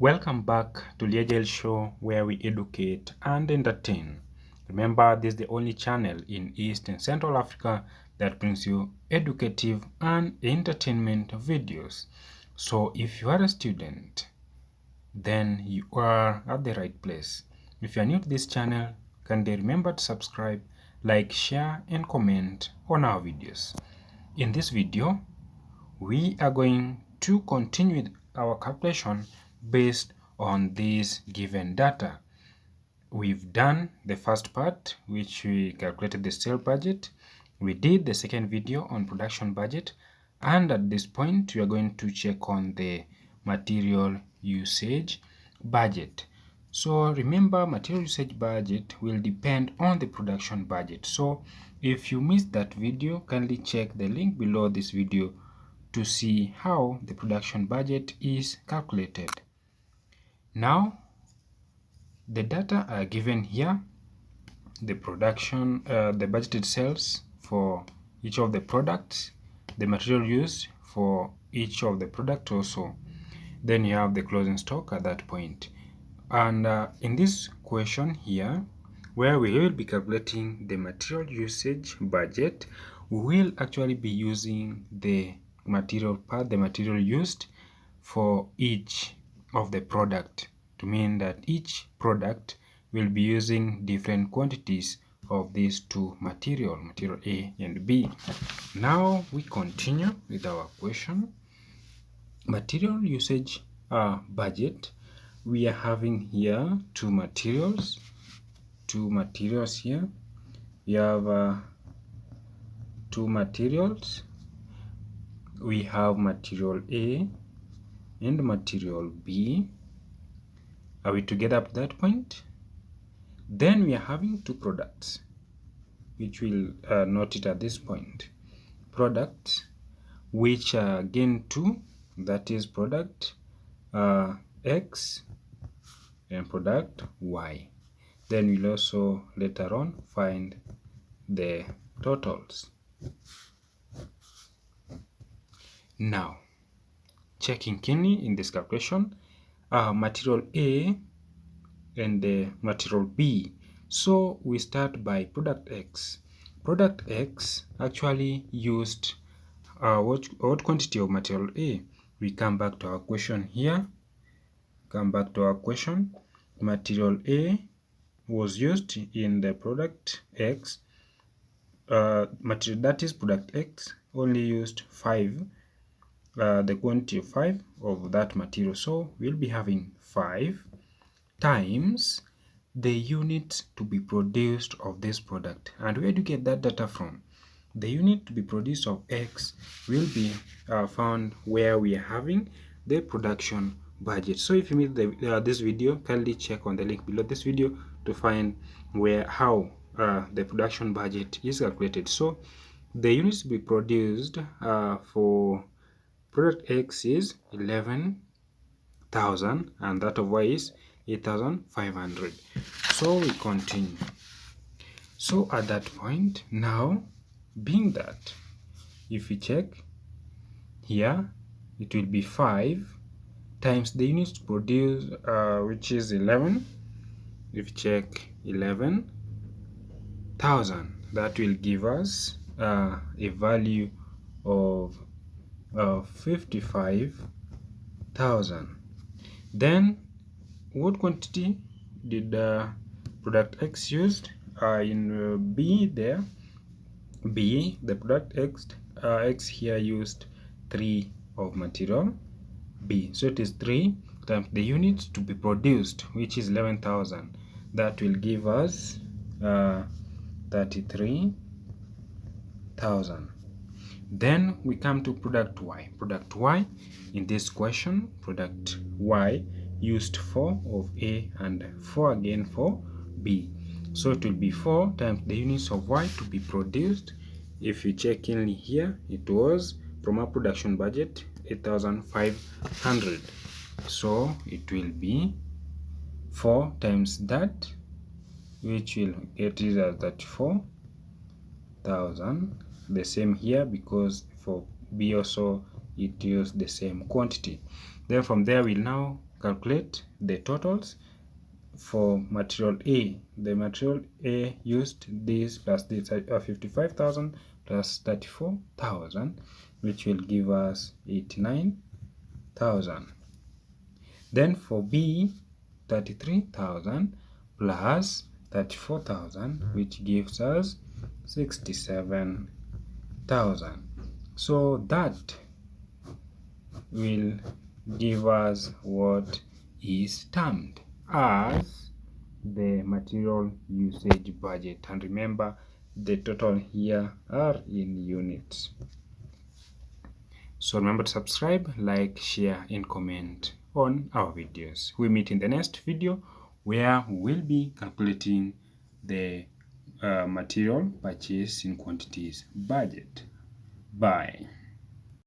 Welcome back to Liegel Show, where we educate and entertain. Remember, this is the only channel in East and Central Africa that brings you educative and entertainment videos. So if you are a student, then you are at the right place. If you are new to this channel, kindly remember to subscribe, like, share and comment on our videos. In this video, we are going to continue with our calculation based on this given data. We've done the first part, which we calculated the sale budget. We did the second video on production budget, and at this point we are going to check on the material usage budget. So remember, material usage budget will depend on the production budget. So if you missed that video, kindly check the link below this video to see how the production budget is calculated. Now, the data are given here, the production, the budgeted sales for each of the products, the material used for each of the product also. Then you have the closing stock at that point. And in this question here, where we will be calculating the material usage budget, we will actually be using the material part, the material used for each of the product, to mean that each product will be using different quantities of these two material A and B. Now we continue with our question. Material usage budget. We are having here two materials here. We have two materials. We have material A and material B. Are we together up to that point? Then we are having two products, which we'll note it at this point. Products which are again two, that is product X and product Y. Then we'll also later on find the totals. Now, checking keenly in this calculation, material A and the material B. So we start by product X. Product X actually used what quantity of material A? We come back to our question here. Material A was used in the product X. Material, that is product X, only used 5, the quantity of 5 of that material. So we'll be having 5 times the units to be produced of this product. And where do you get that data from? The unit to be produced of X will be found where we are having the production budget. So if you missed this video, kindly check on the link below this video to find how the production budget is calculated. So the units to be produced for product X is 11,000 and that of Y is 8,500. So we continue. So at that point, now being that, if we check here, it will be 5 times the units produced, which is 11. If you check 11,000, that will give us a value of 55,000. Then what quantity did product X used? In B there, B, the product X here used 3 of material B. So it is 3 times the units to be produced, which is 11,000. That will give us 33,000. Then we come to product Y. Product Y, in this question, product Y used 4 of A and 4 again for B. So it will be 4 times the units of Y to be produced. If you check in here, it was from our production budget 8,500. So it will be 4 times that, which will get it as 34,000. The same here, because for B also it used the same quantity. Then from there we'll now calculate the totals for material A. The material A used this plus this 55,000 plus 34,000, which will give us 89,000. Then for B, 33,000 plus 34,000, which gives us 67,000. So that will give us what is termed as the material usage budget. And remember, the total here are in units. So remember to subscribe, like, share, and comment on our videos. We meet in the next video where we'll be calculating the material purchase in quantities budget. Bye.